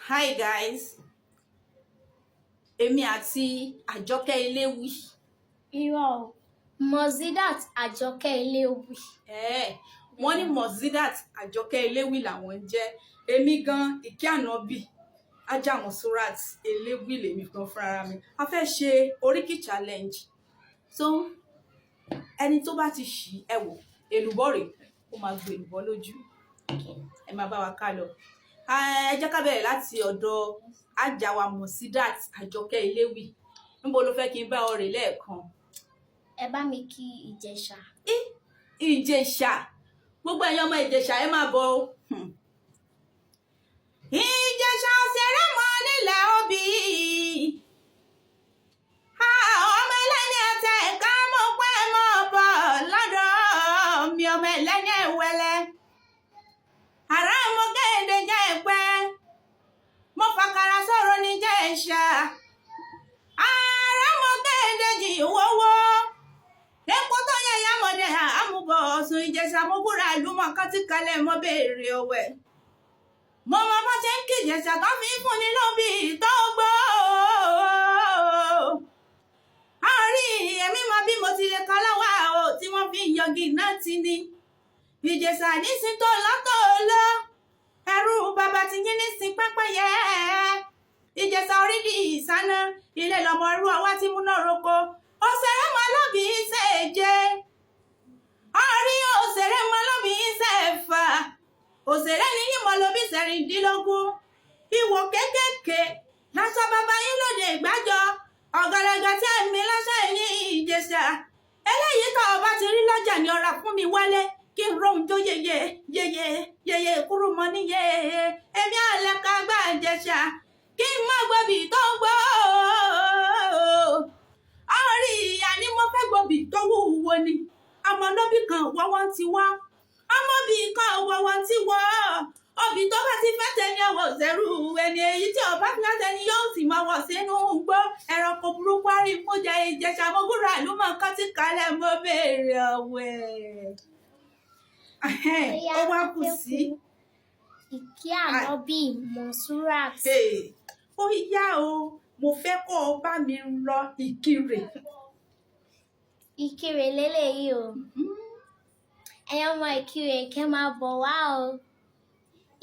Hi guys, èmi àti Àjọkẹ́ Eléwì. Irọ́ o, Mozidat Àjọkẹ́ Eléwì. Wọ́n ní Mozidat Àjọkẹ́ Eléwì làwọn ń jẹ́. Èmi gan Ìkẹ́ Ànábì Ajámọ̀súrát Eléwì lèmi gan fúnra mi. A fẹ́ ṣe Oriki challenge. So ẹni tó bá ti ṣì ẹ wò èlùbọ́ rèé ó máa gbé èlùbọ́ lójú. Ẹ máa bá wa ká lọ. Ẹ jẹ́ ká bẹ̀rẹ̀ láti ọ̀dọ̀ ajáwa Mozidat Àjọkẹ́ Eléwì. Níbo ló fẹ́ kí n bá ọ rè lẹ́ẹ̀kan? Ẹ bá mi kí Ìjẹ̀ṣà. Ìjẹ̀ṣà, gbogbo ẹ̀yin ọmọ Ìjẹ̀ṣà ẹ máa bọ̀ o. Ìjẹ̀ṣà ṣeré mọ́ nílẹ̀ òbí. Ọmọ ẹlẹ́ni ẹ̀tẹ̀ ẹ̀ka mọ̀ pé mọ̀ bọ̀ lọ́dọ̀ mi ọmọ ẹlẹ́ni ẹ̀wẹ̀lẹ̀. Àrà mo kéde jẹ́ ẹ̀pẹ́. Mo fàkàrà sọ̀rọ̀ ní Ìjẹ̀ṣà. Àrà mo kéde jì wọ́wọ́. Epo tó yẹ ya mọ̀dẹ̀ àmúbọ̀ ọ̀sùn Ìjẹ̀ṣà mo búra ìlú mọ̀ kátí kalẹ̀ mọ́ béèrè ọ̀wẹ̀. Mo mọ bá ṣe ń kí Ìjẹ̀ṣà tó fi ń fún ni lóbi tó gbó. Àrí èmi mọ bí mo ti lè kọ́ lọ́wọ́ o tí wọ́n fi ń yọgi náà ti ní. Ìjẹ̀ṣà ní sin tó lọ́tọ̀ lọ. Ẹrú bàbá ti yín ní sin pẹ́pẹ́yẹ. Ìjẹ̀ṣà orí di ìsáná. Ilé lọmọ irú ọwá tí múná roko. Òṣèré mọ lóbi ṣèje. Àrí òṣèré mọ lóbi ṣẹ̀fà. Òṣèré ni yín mọ lóbi ṣẹ̀rìndínlógún. Ìwò kékèké láṣọ bàbá yín lóde ìgbàjọ. Ọ̀gàlàgà tí ẹ̀mí láṣọ ẹ̀yìn Ìjẹ̀ṣà. Eléyìí tó ọba ti rí lọ́jà ni ọ̀rà fún mi wálé. Kí n rohun tó yeye kúrú mọ níye. Èmi àlẹ́ka gbà Ìjẹ̀ṣà. Kí n má gbọ́bì tó gbọ́. Àrí ìyá ni mo fẹ́ gbọ́bì tó wúwo ni. Ọmọ lóbì kan wọ́wọ́ ti wá. Ọmọbì kan wọ́wọ́ ti wọ́. Obì tó bá ti fẹ́ tẹni ọwọ́ òṣèrú ẹni èyí tí ọba fi láti ẹni yóò sì máa wọ̀ sínú gbọ́. Ẹranko burúkú àrí fún jẹ Ìjẹ̀ṣà mo búra ìlú mọ̀ kán ti kalẹ̀ mo béèrè ọ̀wẹ̀. Ó wá kù sí Ìkẹ́ Ànábì Monsurat. Ó yá o, mo fẹ́ kó o bá mi lọ Ìkirè. Ìkirè lélẹ́yìí o. Ẹ̀yin ọmọ Ìkirè kẹ́ máa bọ̀ wá o.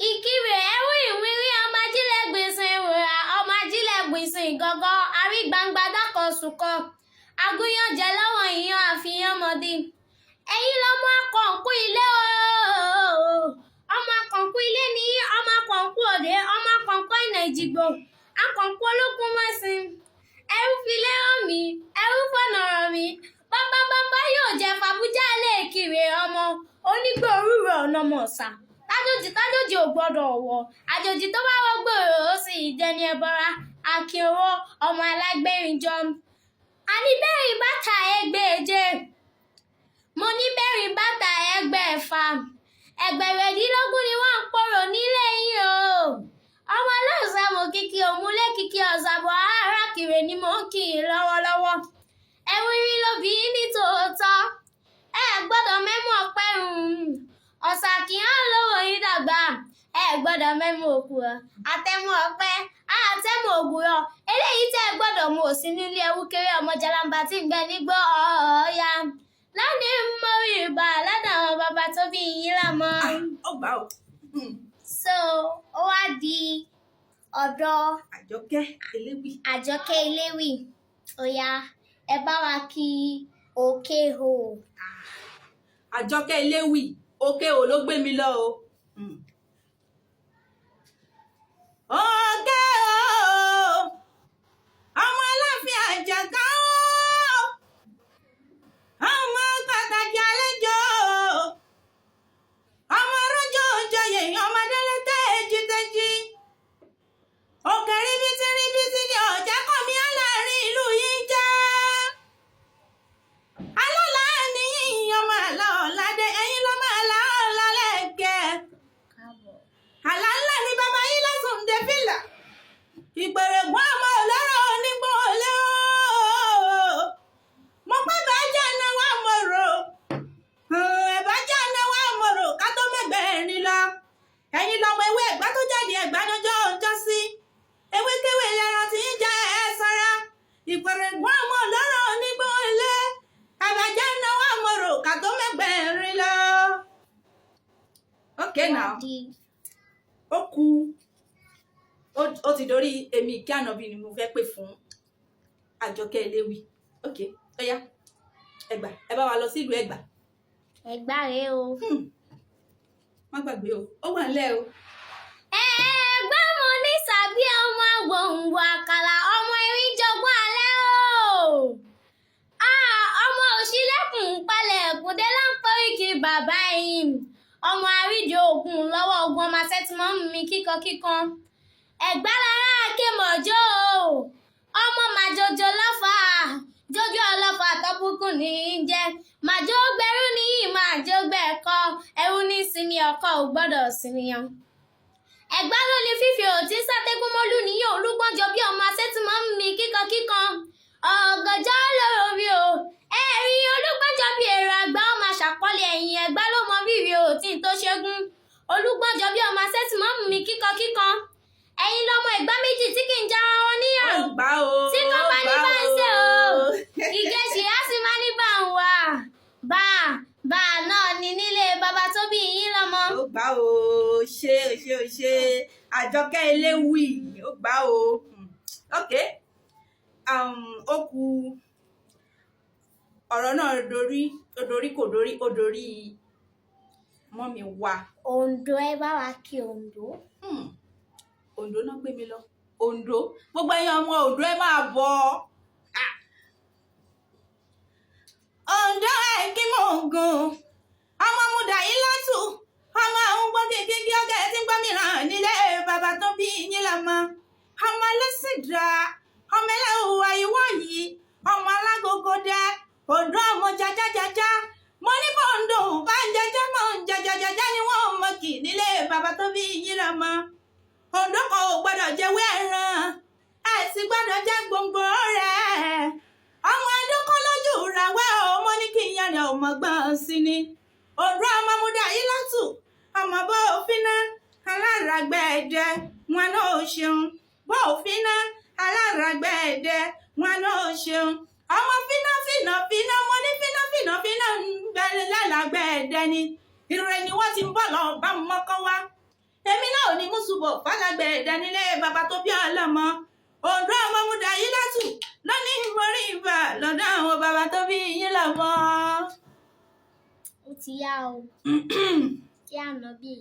Ìkirè ẹ̀wù ìwírí ọmọ ajílẹ̀ gbèsè ìwòrà ọmọ ajílẹ̀ gbèsè ìgọ́gọ́ àrí gbangba dákọ̀ sùkọ́. Agúnyànjẹ lọ́wọ́ ìyan àfihàn mọ́dí. Ẹ̀yin lọ́mọ akọ̀ǹkú ilé o. Ọmọ akọ̀ǹkú ilé ní ọmọ akọ̀ǹkú òde ọmọ akọ̀ǹkú ìnà ìjìgbò. Akọ̀ǹkú olókun mẹ́sìn. Ẹrú filé hàn mí, ẹrú fọ̀nà ràn mí. Bàbá yóò jẹ fàbújá lé Ìkirè ọmọ. Onígbò òrùrọ̀ ọ̀nà mọ̀ọ́sà. Tájòjì ò gbọ́dọ̀ wọ̀. Àjòjì tó bá wọ́gbòrò ó sì dẹni ẹbọra. Akin owó ọmọ alágbèrin jọ. Àníbẹ̀rìn bàtà ẹgbẹ̀je. Mo ní bẹ̀rìn bàtà ẹgbẹ̀fà. Ẹgbẹ̀rẹ̀dínlógún ni wọ́n ń pòrò nílé yìí o. Ọmọ aláǹsà mo kìkì òmùlé kìkì ọ̀sàbọ̀ ará Ìkirè ni mò ń kì í lọ́wọ́lọ́wọ́. Ẹ̀wù irin lóbi ní tòótọ́. Ẹ gbọ́dọ̀ mẹ́mú ọ̀pẹ ọ̀sà kì í hàn lówó yín dàgbà. Ẹ gbọ́dọ̀ mẹ́mú òkúrọ̀. Àtẹ̀mú ọ̀pẹ, àtẹ̀mú ògùrọ̀. Eléyìí tẹ́ ẹ gbọ́dọ̀ mú òsì nílé ẹwú kéré ọmọ jalamba tí ń gbẹ nígbó ọ̀ọ́yá. Lónìí mo rí ìbà lọ́dọ̀ àwọn bàbá tó bí yín lámọ́. Ó gbà ó. So, ó wá di ọ̀dọ̀ Àjọkẹ́ Eléwì. Àjọkẹ́ Eléwì. Ó yá, ẹ bá wa kí òkè o. Àjọkẹ́ Eléwì, òkè o ló gbé mi lọ o. Òkè o, ọmọ Aláàfin Àjàká o, ọmọ pàtàkì àlejò o, ọmọ rọ́jò òjòyè, ọmọ délé tẹ́jítẹ́jí. Òkè ríbítí ni ọ̀já kọ́ mi aláàrin ìlú yìí jẹ́. Alọ́lá ni ọmọ àlọ́ ọ̀ládé, ẹ̀yin ló máa lá ọ̀lá lẹ́gẹ̀ẹ́. di. ó kù ó ti dorí èmi kí ànábì ni mo fẹ́ pè fún Àjọkẹ́ Eléwì. ok ó yá Ẹ̀gbá ẹ bá wa lọ sílùú Ẹ̀gbá. Ẹ̀gbá rèé o. má gbàgbé o ó wà nílẹ̀ o. Ẹ̀gbá mo ní sàbí ọmọ gbòǹgbò àkàlà ọmọ erin jogún alẹ́ o. Ọmọ òṣìlẹ̀kùn palẹ̀ ẹ̀kúndé láǹpọ̀ríkì bàbá ẹ̀yìn. Ọmọ àrídìí ògùn lọ́wọ́ ogun ọmọ sẹ́tìmọ́ mi kíkankíkan. Ẹ̀gbá lára kémọ̀jọ́ o. Ọmọ màjòjò lọ́fà jójú ọlọ́fà tọ́bùkún ní í jẹ́. Màjò gbẹrú ní màjò gbẹ̀kọ́ ẹrú ní sinmi ọkọ ò gbọ́dọ̀ sinmi yan. Ẹ̀gbá ló ní fífi òtí sátẹ́gún mọ́lú níyàn olúgbọ́njọ bí ọmọ sẹ́tìmọ́ mi kíkankíkan. Ọ̀gànjọ́ lóró rí o. Ẹ̀rí olúgbọ́njọ bí èrò àgbà ọmọ àṣàpọ̀lẹ̀ ẹ̀yìn Ẹ̀gbá ló mọ rírì òtí tó ṣẹ́gun. Olúgbọ́njọ bí ọmọ sẹ́tìmọ́ mi kíkankíkan. Ẹ̀yin lọmọ Ẹ̀gbá méjì tí kì í já wọn níyàn. Tí kò bá ní bá ń ṣe o. Ìgẹ̀ṣì á sì máa ní bá ń wà. Bá náà ni nílé bàbá tó bí yín lọ́mọ. ó gbà o ṣe Àjọkẹ́ Eléwì ó gbà o. ok ó kù ọ̀rọ̀ náà dorí kò dorí ó dorí mọ́mì wa. Oǹdó ẹ bá wa kí Oǹdó. Oǹdó náà gbé mi lọ Oǹdó gbogbo ẹ̀yin ọmọ Oǹdó ẹ máa bọ̀. Oǹdó ẹ kí mò ń gùn ọmọ múdà yìí látù ọmọ àwọn gbọ́ kékeré ọgá ẹ tí ń gbọ́ mìíràn nílé bàbá tó bí yín lọ́mọ ọmọ ẹlẹ́sìn dá ọmọ ẹlẹ́wù àyíwọ́ yìí ọmọ alágogo dá Oǹdó ọmọ jajajaja mo ní kó Oǹdó bá ń jẹjẹ mọ́ ń jajajaja ni wọ́n mọ kì nílé bàbá tó bí yín lọ́mọ. Oǹdó kan ò gbọ́dọ̀ jẹ́wé ẹran ẹ sì gbọ́dọ̀ jẹ́ gbòǹgbò rẹ̀ ọmọ adókọ́ lójú ràwẹ́ ọmọ ní kí n yan ọmọ gbọ́n sí ni. Oǹdó ọmọ múdà yìí látù ọmọ bó òfin ná aláràgbẹ̀ẹ́dẹ wọn náà ṣeun bó òfin ná aláràgbẹ̀ẹ́dẹ wọn náà ṣeun ọmọ fínà mo ní fínà ń bẹ̀rẹ̀ lálàgbẹ̀ẹ́dẹ ni ìrẹ̀ ni wọ́n ti ń bọ̀ lọ bá mọ́kọ́ wá. Èmi náà ò ní mùsùlùmọ̀ fàlágbẹ̀ẹ́dẹ nílé bàbá tó bí ọlọ́mọ. Oǹdó ọmọ múdà yìí látù lónìí mórí ibà lọ́dọ̀ àwọn bàbá tó bí yín lọ́mọ. Ó ti yá o. Kí ànábì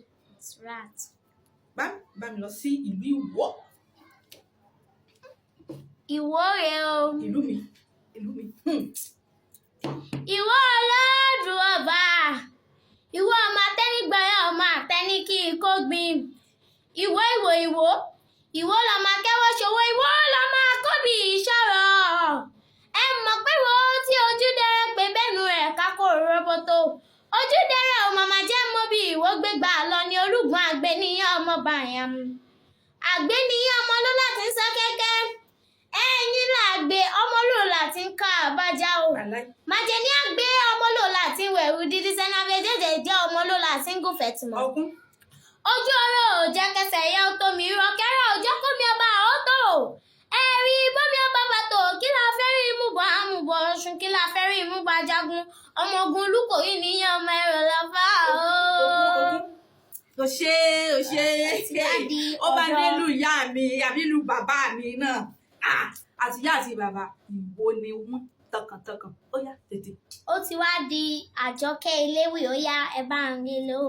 rat. Bá mi lọ sí ìlú Ìwó. Ìwó rèé o. Ìlú mi. Ìwó ọlọ́dún ọba. Ìwó ọmọ atẹ́nigbọ̀nyẹ́ ọmọ àtẹni kí ikó gbin. Ìwó. Ìwó lọmọ akẹ́wọ́ ṣòwò Ìwó lọmọ akóbì ìṣọ̀rọ̀. Ẹ mọ̀ pé wo tí ojú dẹrẹ́ pé bẹ́nu rẹ̀ kákó roboto. Ojú dẹrẹ́ ò màmá jẹ́ mọ́ bí Ìwó gbégbá lọ ní olúgun àgbẹ̀ níyàn ọmọ bàyàn. Àgbẹ̀ níyàn ọmọ ló láti ń sá kẹ́kẹ́. Ẹ̀yin làgbẹ̀ ọmọ lò láti ń ká àbájá o. Màjẹ̀ ní àgbẹ̀ ọmọ lò láti ń wẹ̀rù dídí sẹ́nà méjèèjì jẹ́ ọmọ lò láti ń gùn fẹ̀tìmọ̀. Ojú ọ̀rọ̀ ò jẹ́ kẹsẹ̀ yẹ ó tómi rọ̀kẹ́rẹ́ ò jẹ́ kómi ọba ó tó. Ẹ̀rí bómi ọba bàtò kí la fẹ́ rí ìmúbọ̀ àmúbọ̀ ọ̀ṣun kí la fẹ́ rí ìmúbọ̀ ajagun ọmọ ogun Olúkòyí níyàn ọmọ ẹ̀rọ lọ́fà o. Ó ṣe ó bá nílùú ìyá mi àbí ìlú bàbá mi náà àti ìyá àti bàbá Ìwó ni wọ́n tọkàntọkàn ó yá tètè. Ó ti wá di Àjọkẹ́ Eléwì ó yá ẹ bá ń rí ló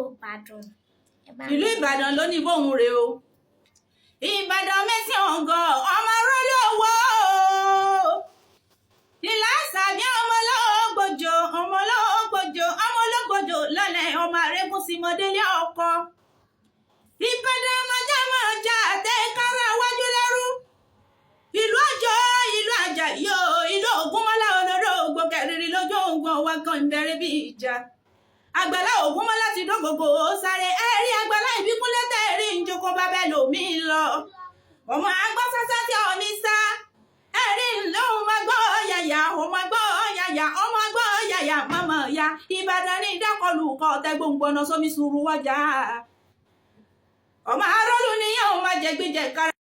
Ìbàdàn. Ìlú Ìbàdàn ló ní bóun rè o. Ìbàdàn mẹ́sìn ọ̀gọ́ ọmọ rọ́lé owó. Ìlà àṣàbí ọmọ ológbòjò lọ́lẹ̀ ọmọ àrégún sí mọ́délé ọkọ. Ìbàdàn mọ́jà àtẹ kára wájú lẹ́rú. Ìlú àjà yóò ìlú Ògúnmọ́lá olóró gbòkèrèrè lójú ògùn ọwọ́ kan ìbẹ̀rẹ̀ bí ìjà. Àgbàlá Ògúnmọ́lá ti dógógó sáré ẹ̀rí àgbàlá ìbíkúnlẹ̀ tẹ̀rí ìjókòó bábẹ́ lòmí lọ. Ọmọ agbọ́ sásá tí ọ ní sá ẹ̀rí lóhun máa gbọ́ yàyà ọmọ agbọ́ yàyà mọ́mọ́ ya Ìbàdàn ní ìdákọlù kọ́ tẹ́gbọ̀ngbọ̀nà sómi sùúrù wájà. Ọmọ arọ́lù níyàn máa jẹ gbíjẹ kára.